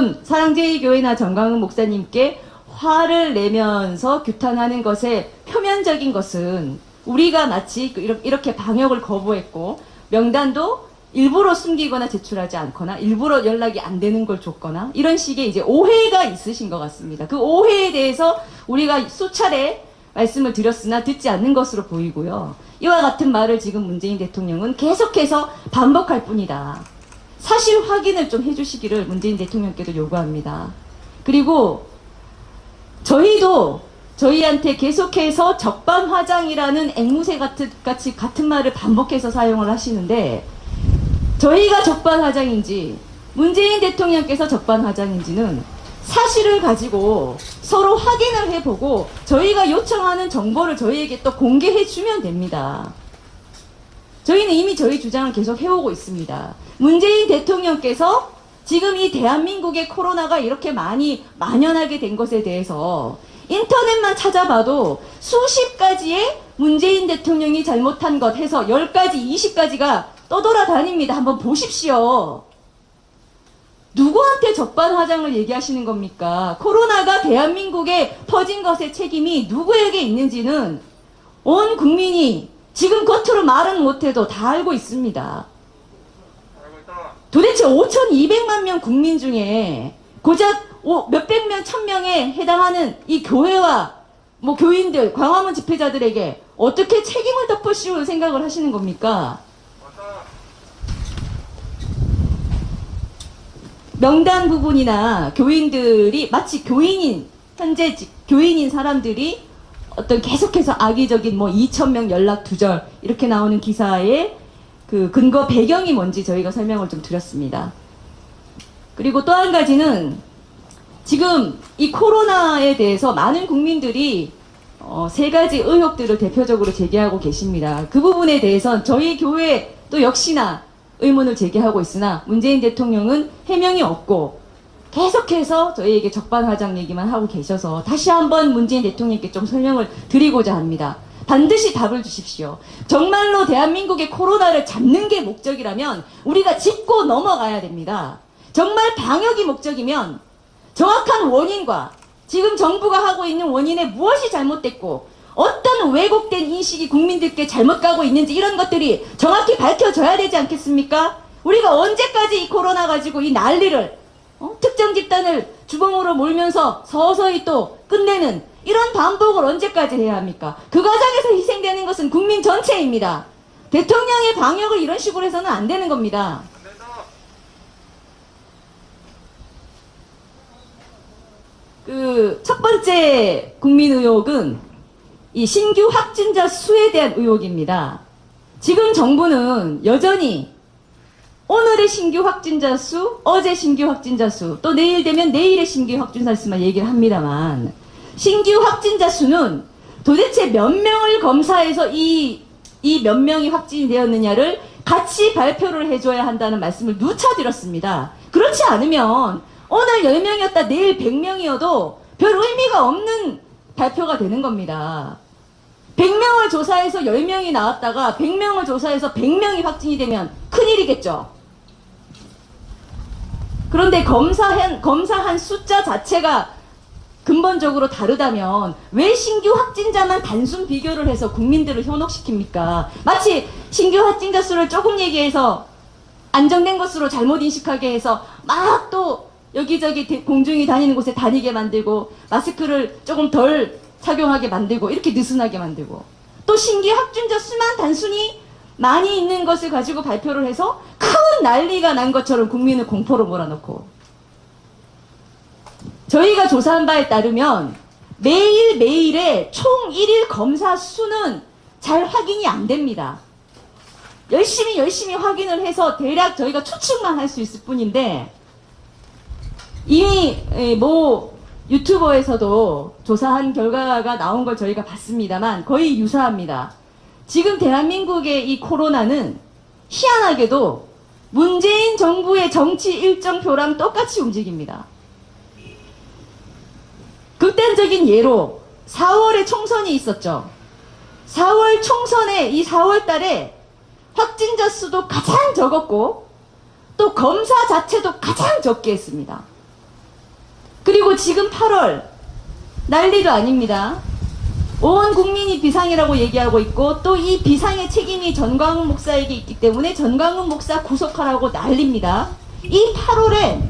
지금 사랑제일교회나 정광훈 목사님께 화를 내면서 규탄하는 것의 표면적인 것은 우리가 마치 이렇게 방역을 거부했고 명단도 일부러 숨기거나 제출하지 않거나 일부러 연락이 안 되는 걸 줬거나 이런 식의 이제 오해가 있으신 것 같습니다. 그 오해에 대해서 우리가 수차례 말씀을 드렸으나 듣지 않는 것으로 보이고요. 이와 같은 말을 지금 문재인 대통령은 계속해서 반복할 뿐이다. 사실 확인을 좀 해주시기를 문재인 대통령께도 요구합니다. 그리고 저희도 저희한테 계속해서 적반하장이라는 앵무새 같이 같은 말을 반복해서 사용을 하시는데 저희가 적반하장인지 문재인 대통령께서 적반하장인지는 사실을 가지고 서로 확인을 해보고 저희가 요청하는 정보를 저희에게 또 공개해 주면 됩니다. 저희는 이미 저희 주장을 계속 해오고 있습니다. 문재인 대통령께서 지금 이 대한민국의 코로나가 이렇게 많이 만연하게 된 것에 대해서 인터넷만 찾아봐도 수십 가지의 문재인 대통령이 잘못한 것 해서 10가지, 20가지가 떠돌아다닙니다. 한번 보십시오. 누구한테 적반하장을 얘기하시는 겁니까? 코로나가 대한민국에 퍼진 것의 책임이 누구에게 있는지는 온 국민이 지금 겉으로 말은 못해도 다 알고 있습니다. 도대체 5,200만 명 국민 중에 고작 몇백 명, 1,000명에 해당하는 이 교회와 교인들, 광화문 집회자들에게 어떻게 책임을 덮으시올 생각을 하시는 겁니까? 명단 부분이나 교인들이 마치 현재 교인인 사람들이 어떤 계속해서 악의적인 2,000명 연락 두절 이렇게 나오는 기사의 그 근거 배경이 뭔지 저희가 설명을 좀 드렸습니다. 그리고 또 한 가지는 지금 이 코로나에 대해서 많은 국민들이 3가지 의혹들을 대표적으로 제기하고 계십니다. 그 부분에 대해선 저희 교회 또 역시나 의문을 제기하고 있으나 문재인 대통령은 해명이 없고 계속해서 저희에게 적반하장 얘기만 하고 계셔서 다시 한번 문재인 대통령께 좀 설명을 드리고자 합니다. 반드시 답을 주십시오. 정말로 대한민국의 코로나를 잡는 게 목적이라면 우리가 짚고 넘어가야 됩니다. 정말 방역이 목적이면 정확한 원인과 지금 정부가 하고 있는 원인에 무엇이 잘못됐고 어떤 왜곡된 인식이 국민들께 잘못 가고 있는지 이런 것들이 정확히 밝혀져야 되지 않겠습니까? 우리가 언제까지 이 코로나 가지고 이 난리를 특정 집단을 주범으로 몰면서 서서히 또 끝내는 이런 반복을 언제까지 해야 합니까? 그 과정에서 희생되는 것은 국민 전체입니다. 대통령의 방역을 이런 식으로 해서는 안 되는 겁니다. 첫 번째 국민 의혹은 이 신규 확진자 수에 대한 의혹입니다. 지금 정부는 여전히 오늘의 신규 확진자 수, 어제 신규 확진자 수, 또 내일 되면 내일의 신규 확진자 수만 얘기를 합니다만 신규 확진자 수는 도대체 몇 명을 검사해서 이 몇 명이 확진이 되었느냐를 같이 발표를 해줘야 한다는 말씀을 누차 드렸습니다. 그렇지 않으면 오늘 10명이었다 내일 100명이어도 별 의미가 없는 발표가 되는 겁니다. 100명을 조사해서 10명이 나왔다가 100명을 조사해서 100명이 확진이 되면 큰일이겠죠. 그런데 검사한 숫자 자체가 근본적으로 다르다면 왜 신규 확진자만 단순 비교를 해서 국민들을 현혹시킵니까? 마치 신규 확진자 수를 조금 얘기해서 안정된 것으로 잘못 인식하게 해서 막 또 여기저기 공중이 다니는 곳에 다니게 만들고 마스크를 조금 덜 착용하게 만들고 이렇게 느슨하게 만들고 또 신규 확진자 수만 단순히 많이 있는 것을 가지고 발표를 해서 큰 난리가 난 것처럼 국민을 공포로 몰아넣고 저희가 조사한 바에 따르면 매일매일의 총 1일 검사 수는 잘 확인이 안 됩니다. 열심히 확인을 해서 대략 저희가 추측만 할 수 있을 뿐인데 이미 유튜버에서도 조사한 결과가 나온 걸 저희가 봤습니다만 거의 유사합니다. 지금 대한민국의 이 코로나는 희한하게도 문재인 정부의 정치 일정표랑 똑같이 움직입니다. 극단적인 예로 4월에 총선이 있었죠. 4월 총선에 이 4월 달에 확진자 수도 가장 적었고 또 검사 자체도 가장 적게 했습니다. 그리고 지금 8월 난리도 아닙니다. 온 국민이 비상이라고 얘기하고 있고 또 이 비상의 책임이 전광훈 목사에게 있기 때문에 전광훈 목사 구속하라고 난립니다. 이 8월에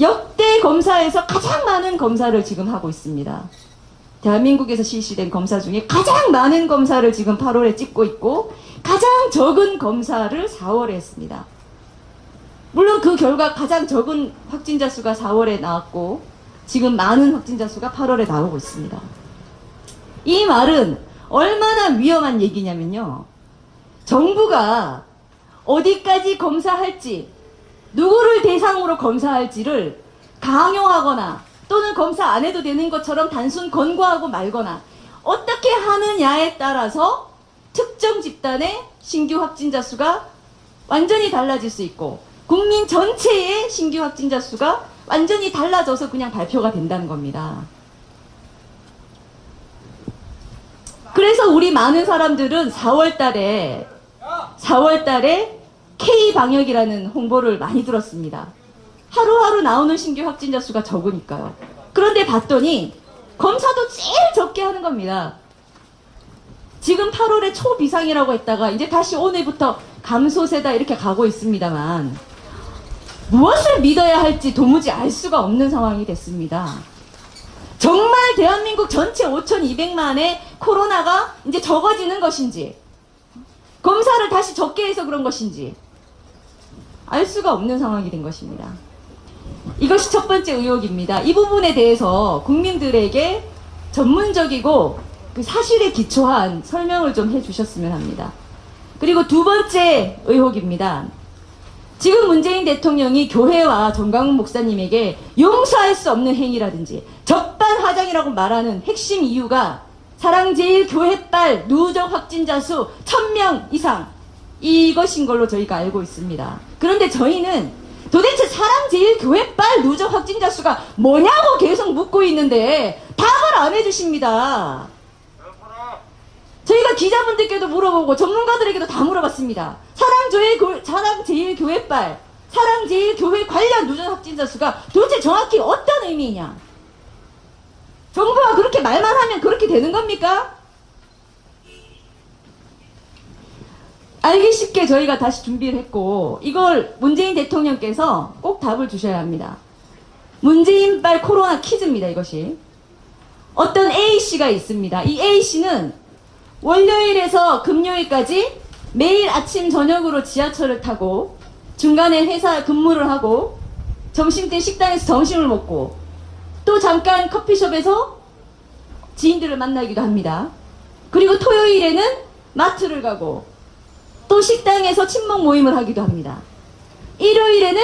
역대 검사에서 가장 많은 검사를 지금 하고 있습니다. 대한민국에서 실시된 검사 중에 가장 많은 검사를 지금 8월에 찍고 있고 가장 적은 검사를 4월에 했습니다. 물론 그 결과 가장 적은 확진자 수가 4월에 나왔고 지금 많은 확진자 수가 8월에 나오고 있습니다. 이 말은 얼마나 위험한 얘기냐면요. 정부가 어디까지 검사할지, 누구를 대상으로 검사할지를 강요하거나 또는 검사 안 해도 되는 것처럼 단순 권고하고 말거나 어떻게 하느냐에 따라서 특정 집단의 신규 확진자 수가 완전히 달라질 수 있고 국민 전체의 신규 확진자 수가 완전히 달라져서 그냥 발표가 된다는 겁니다. 그래서 우리 많은 사람들은 4월 달에 K방역이라는 홍보를 많이 들었습니다. 하루하루 나오는 신규 확진자 수가 적으니까요. 그런데 봤더니 검사도 제일 적게 하는 겁니다. 지금 8월에 초비상이라고 했다가 이제 다시 오늘부터 감소세다 이렇게 가고 있습니다만 무엇을 믿어야 할지 도무지 알 수가 없는 상황이 됐습니다. 정말 대한민국 전체 5,200만의 코로나가 이제 적어지는 것인지 검사를 다시 적게 해서 그런 것인지 알 수가 없는 상황이 된 것입니다. 이것이 첫 번째 의혹입니다. 이 부분에 대해서 국민들에게 전문적이고 그 사실에 기초한 설명을 좀 해주셨으면 합니다. 그리고 두 번째 의혹입니다. 지금 문재인 대통령이 교회와 전광훈 목사님에게 용서할 수 없는 행위라든지 적반하장이라고 말하는 핵심 이유가 사랑제일교회발 누적 확진자 수 1000명 이상 이것인 걸로 저희가 알고 있습니다. 그런데 저희는 도대체 사랑제일교회발 누적 확진자 수가 뭐냐고 계속 묻고 있는데 답을 안 해주십니다. 저희가 기자분들께도 물어보고 전문가들에게도 다 물어봤습니다. 사랑제일교회발, 사랑제일교회 관련 누적 확진자 수가 도대체 정확히 어떤 의미냐? 정부가 그렇게 말만 하면 그렇게 되는 겁니까? 알기 쉽게 저희가 다시 준비를 했고 이걸 문재인 대통령께서 꼭 답을 주셔야 합니다. 문재인발 코로나 퀴즈입니다. 이것이. 어떤 A씨가 있습니다. 이 A씨는 월요일에서 금요일까지 매일 아침 저녁으로 지하철을 타고 중간에 회사 근무를 하고 점심때 식당에서 점심을 먹고 또 잠깐 커피숍에서 지인들을 만나기도 합니다. 그리고 토요일에는 마트를 가고 또 식당에서 친목 모임을 하기도 합니다. 일요일에는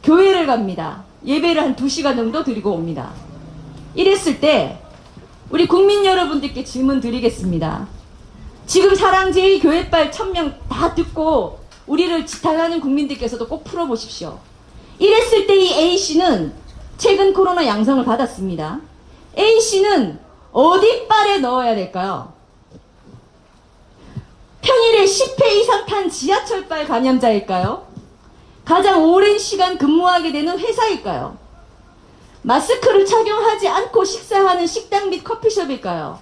교회를 갑니다. 예배를 한 2시간 정도 드리고 옵니다. 이랬을 때 우리 국민 여러분들께 질문 드리겠습니다. 지금 사랑제일교회발 1000명 다 듣고 우리를 지탄하는 국민들께서도 꼭 풀어보십시오. 이랬을 때 이 A씨는 최근 코로나 양성을 받았습니다. A씨는 어디 빨에 넣어야 될까요? 평일에 10회 이상 탄 지하철발 감염자일까요? 가장 오랜 시간 근무하게 되는 회사일까요? 마스크를 착용하지 않고 식사하는 식당 및 커피숍일까요?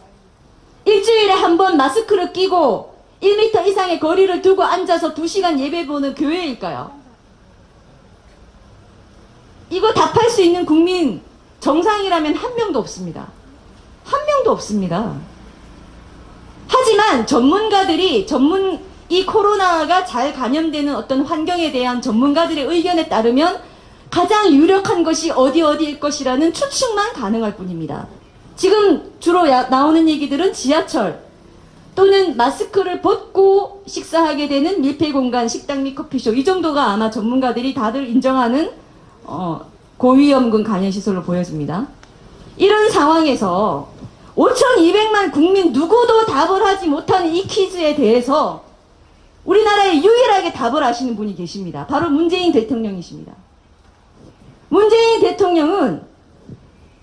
일주일에 한 번 마스크를 끼고 1m 이상의 거리를 두고 앉아서 2시간 예배 보는 교회일까요? 이거 답할 수 있는 국민 정상이라면 한 명도 없습니다. 한 명도 없습니다. 하지만 전문가들이 이 코로나가 잘 감염되는 어떤 환경에 대한 전문가들의 의견에 따르면 가장 유력한 것이 어디일 것이라는 추측만 가능할 뿐입니다. 지금 주로 나오는 얘기들은 지하철 또는 마스크를 벗고 식사하게 되는 밀폐공간, 식당 및 커피숍 이 정도가 아마 전문가들이 다들 인정하는 고위험군 간염시설로 보여집니다. 이런 상황에서 5,200만 국민 누구도 답을 하지 못하는 이 퀴즈에 대해서 우리나라에 유일하게 답을 하시는 분이 계십니다. 바로 문재인 대통령이십니다. 문재인 대통령은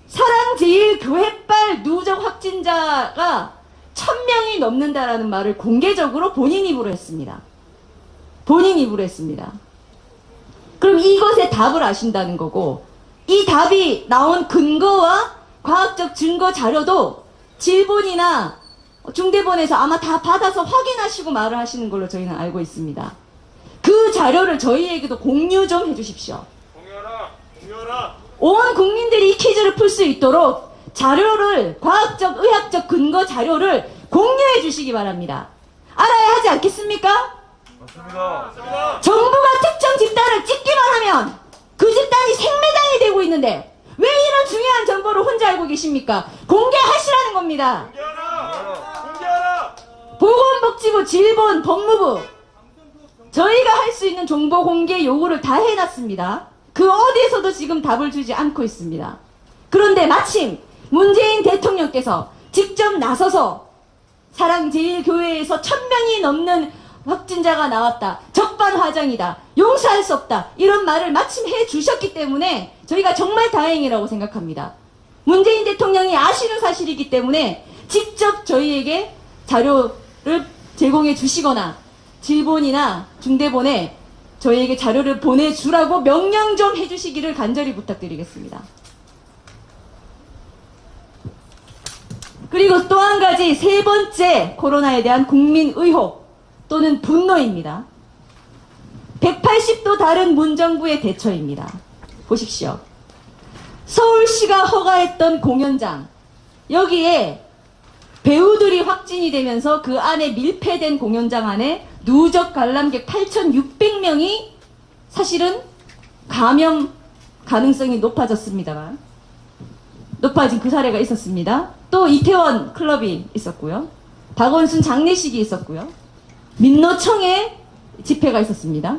사랑제일교회발 누적 확진자가 1000명이 넘는다라는 말을 공개적으로 본인 입으로 했습니다. 본인 입으로 했습니다. 그럼 이것에 답을 아신다는 거고 이 답이 나온 근거와 과학적 증거 자료도 질본이나 중대본에서 아마 다 받아서 확인하시고 말을 하시는 걸로 저희는 알고 있습니다. 그 자료를 저희에게도 공유 좀 해주십시오. 공유하라. 온 국민들이 이 퀴즈를 풀 수 있도록 자료를, 과학적, 의학적 근거 자료를 공유해 주시기 바랍니다. 알아야 하지 않겠습니까? 맞습니다. 정부가 특정 집단을 찍기만 하면 그 집단이 생매장이 되고 있는데 왜 이런 중요한 정보를 혼자 알고 계십니까? 공개하시라는 겁니다. 공개하라. 보건복지부, 질본, 법무부 저희가 할 수 있는 정보 공개 요구를 다 해놨습니다. 그 어디에서도 지금 답을 주지 않고 있습니다. 그런데 마침 문재인 대통령께서 직접 나서서 사랑제일교회에서 1000명이 넘는 확진자가 나왔다. 적반하장이다. 용서할 수 없다. 이런 말을 마침 해주셨기 때문에 저희가 정말 다행이라고 생각합니다. 문재인 대통령이 아시는 사실이기 때문에 직접 저희에게 자료를 제공해 주시거나 질본이나 중대본에 저희에게 자료를 보내주라고 명령 좀 해주시기를 간절히 부탁드리겠습니다. 그리고 또 한 가지 세 번째 코로나에 대한 국민 의혹 또는 분노입니다. 180도 다른 문정부의 대처입니다. 보십시오. 서울시가 허가했던 공연장, 여기에 배우들이 확진이 되면서 그 안에 밀폐된 공연장 안에 누적 관람객 8,600명이 사실은 감염 가능성이 높아진 그 사례가 있었습니다. 또 이태원 클럽이 있었고요. 박원순 장례식이 있었고요. 민노총의 집회가 있었습니다.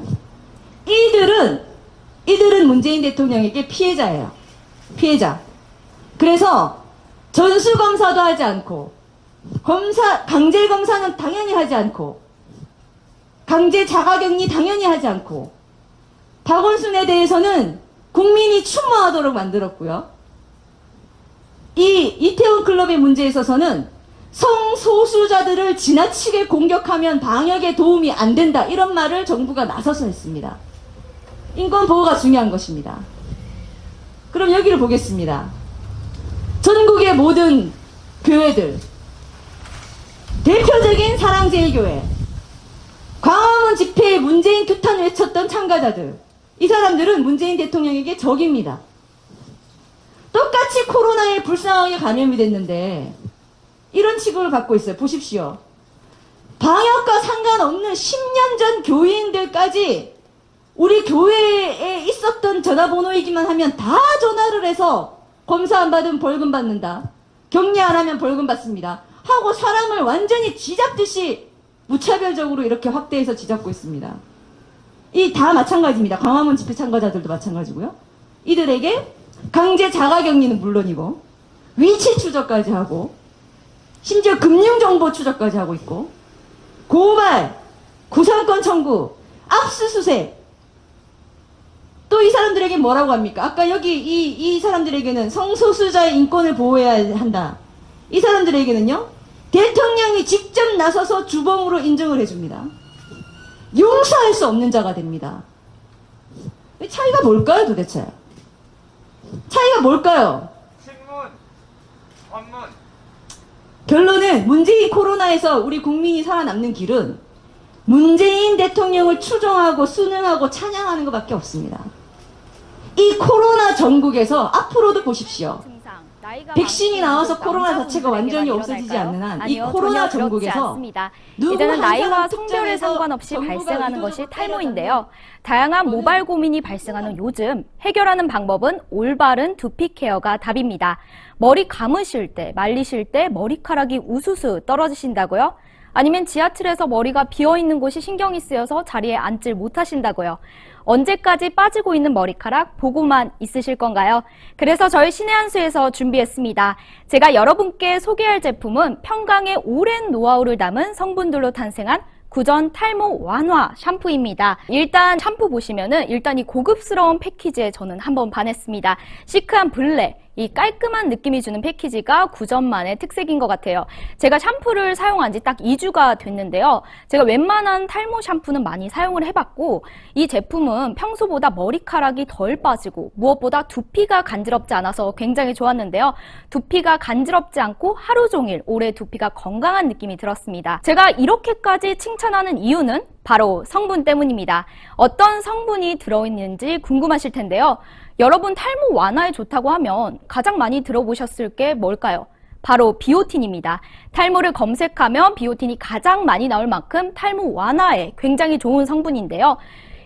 이들은 문재인 대통령에게 피해자예요. 피해자. 그래서 전수검사도 하지 않고 강제 검사는 당연히 하지 않고 강제 자가격리 당연히 하지 않고 박원순에 대해서는 국민이 추모하도록 만들었고요. 이 이태원 클럽의 문제에 있어서는 성소수자들을 지나치게 공격하면 방역에 도움이 안 된다. 이런 말을 정부가 나서서 했습니다. 인권보호가 중요한 것입니다. 그럼 여기를 보겠습니다. 전국의 모든 교회들, 대표적인 사랑제일교회, 광화문 집회에 문재인 규탄을 외쳤던 참가자들, 이 사람들은 문재인 대통령에게 적입니다. 똑같이 코로나에 불쌍하게 감염이 됐는데 이런 취급을 받고 있어요. 보십시오. 방역과 상관없는 10년 전 교인들까지 우리 교회에 있었던 전화번호이기만 하면 다 전화를 해서 검사 안 받으면 벌금 받는다. 격리 안 하면 벌금 받습니다. 하고 사람을 완전히 쥐잡듯이 무차별적으로 이렇게 확대해서 쥐잡고 있습니다. 이 다 마찬가지입니다. 광화문 집회 참가자들도 마찬가지고요. 이들에게 강제 자가격리는 물론이고 위치 추적까지 하고 심지어 금융정보 추적까지 하고 있고 고발, 구상권 청구, 압수수색. 또 이 사람들에게 뭐라고 합니까? 아까 여기 이 사람들에게는 성소수자의 인권을 보호해야 한다. 이 사람들에게는요, 대통령이 직접 나서서 주범으로 인정을 해줍니다. 용서할 수 없는 자가 됩니다. 차이가 뭘까요, 도대체? 차이가 뭘까요? 신문, 관문. 결론은 문재인 코로나에서 우리 국민이 살아남는 길은 문재인 대통령을 추종하고 순응하고 찬양하는 것밖에 없습니다. 이 코로나 전국에서 앞으로도 보십시오. 백신이 나와서 코로나 자체가 완전히 없어지지 않는 한 이 코로나 전국에서 이제는 나이와 성별에 상관없이 발생하는 것이 탈모인데요. 다양한 모발 고민이 발생하는 요즘 해결하는 방법은 올바른 두피 케어가 답입니다. 머리 감으실 때, 말리실 때 머리카락이 우수수 떨어지신다고요? 아니면 지하철에서 머리가 비어있는 곳이 신경이 쓰여서 자리에 앉질 못하신다고요? 언제까지 빠지고 있는 머리카락 보고만 있으실 건가요? 그래서 저희 신의 한 수에서 준비했습니다. 제가 여러분께 소개할 제품은 평강의 오랜 노하우를 담은 성분들로 탄생한 구전 탈모 완화 샴푸입니다. 일단 샴푸 보시면은 일단 이 고급스러운 패키지에 저는 한번 반했습니다. 시크한 블랙, 이 깔끔한 느낌이 주는 패키지가 구전만의 특색인 것 같아요. 제가 샴푸를 사용한 지 딱 2주가 됐는데요. 제가 웬만한 탈모 샴푸는 많이 사용을 해봤고 이 제품은 평소보다 머리카락이 덜 빠지고 무엇보다 두피가 간지럽지 않아서 굉장히 좋았는데요. 두피가 간지럽지 않고 하루 종일 오래 두피가 건강한 느낌이 들었습니다. 제가 이렇게까지 칭찬하는 이유는 바로 성분 때문입니다. 어떤 성분이 들어있는지 궁금하실 텐데요. 여러분 탈모 완화에 좋다고 하면 가장 많이 들어보셨을 게 뭘까요? 바로 비오틴입니다. 탈모를 검색하면 비오틴이 가장 많이 나올 만큼 탈모 완화에 굉장히 좋은 성분인데요.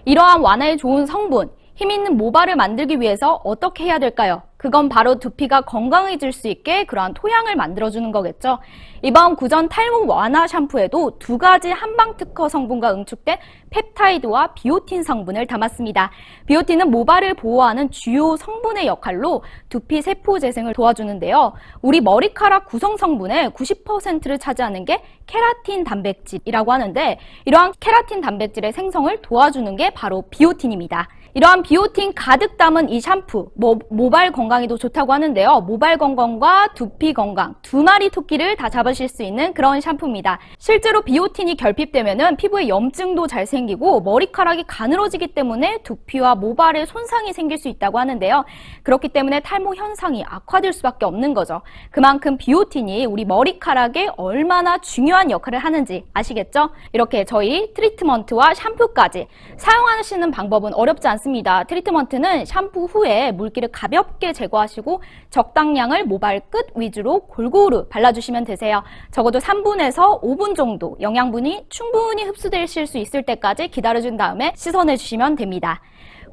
이러한 완화에 좋은 성분, 힘있는 모발을 만들기 위해서 어떻게 해야 될까요? 그건 바로 두피가 건강해질 수 있게 그러한 토양을 만들어주는 거겠죠. 이번 구전 탈모 완화 샴푸에도 2가지 한방 특허 성분과 응축된 펩타이드와 비오틴 성분을 담았습니다. 비오틴은 모발을 보호하는 주요 성분의 역할로 두피 세포 재생을 도와주는데요. 우리 머리카락 구성 성분의 90%를 차지하는 게 케라틴 단백질이라고 하는데 이러한 케라틴 단백질의 생성을 도와주는 게 바로 비오틴입니다. 이러한 비오틴 가득 담은 이 샴푸, 모발 건강에도 좋다고 하는데요. 모발 건강과 두피 건강, 2마리 토끼를 다 잡으실 수 있는 그런 샴푸입니다. 실제로 비오틴이 결핍되면은 피부에 염증도 잘 생기고 머리카락이 가늘어지기 때문에 두피와 모발에 손상이 생길 수 있다고 하는데요. 그렇기 때문에 탈모 현상이 악화될 수밖에 없는 거죠. 그만큼 비오틴이 우리 머리카락에 얼마나 중요한 역할을 하는지 아시겠죠? 이렇게 저희 트리트먼트와 샴푸까지 사용하시는 방법은 어렵지 않습니다. 트리트먼트는 샴푸 후에 물기를 가볍게 제거하시고 적당량을 모발 끝 위주로 골고루 발라주시면 되세요. 적어도 3분에서 5분 정도 영양분이 충분히 흡수되실 수 있을 때까지 기다려준 다음에 씻어내주시면 됩니다.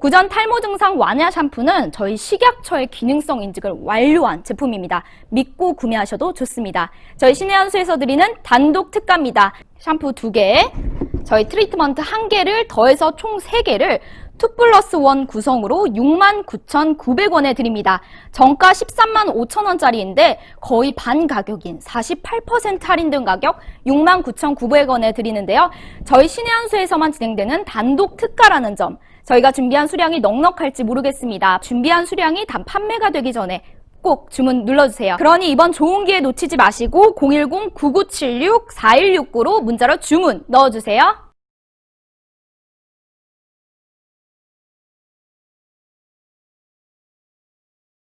구전 탈모 증상 완화 샴푸는 저희 식약처의 기능성 인증을 완료한 제품입니다. 믿고 구매하셔도 좋습니다. 저희 신의한수에서 드리는 단독 특가입니다. 샴푸 2개, 저희 트리트먼트 1개를 더해서 총 3개를 2+1 구성으로 69,900원에 드립니다. 정가 135,000원짜리인데 거의 반 가격인 48% 할인된 가격 69,900원에 드리는데요. 저희 신의한수에서만 진행되는 단독 특가라는 점, 저희가 준비한 수량이 넉넉할지 모르겠습니다. 준비한 수량이 단 판매가 되기 전에 꼭 주문 눌러주세요. 그러니 이번 좋은 기회 놓치지 마시고 010-9976-4169로 문자로 주문 넣어주세요.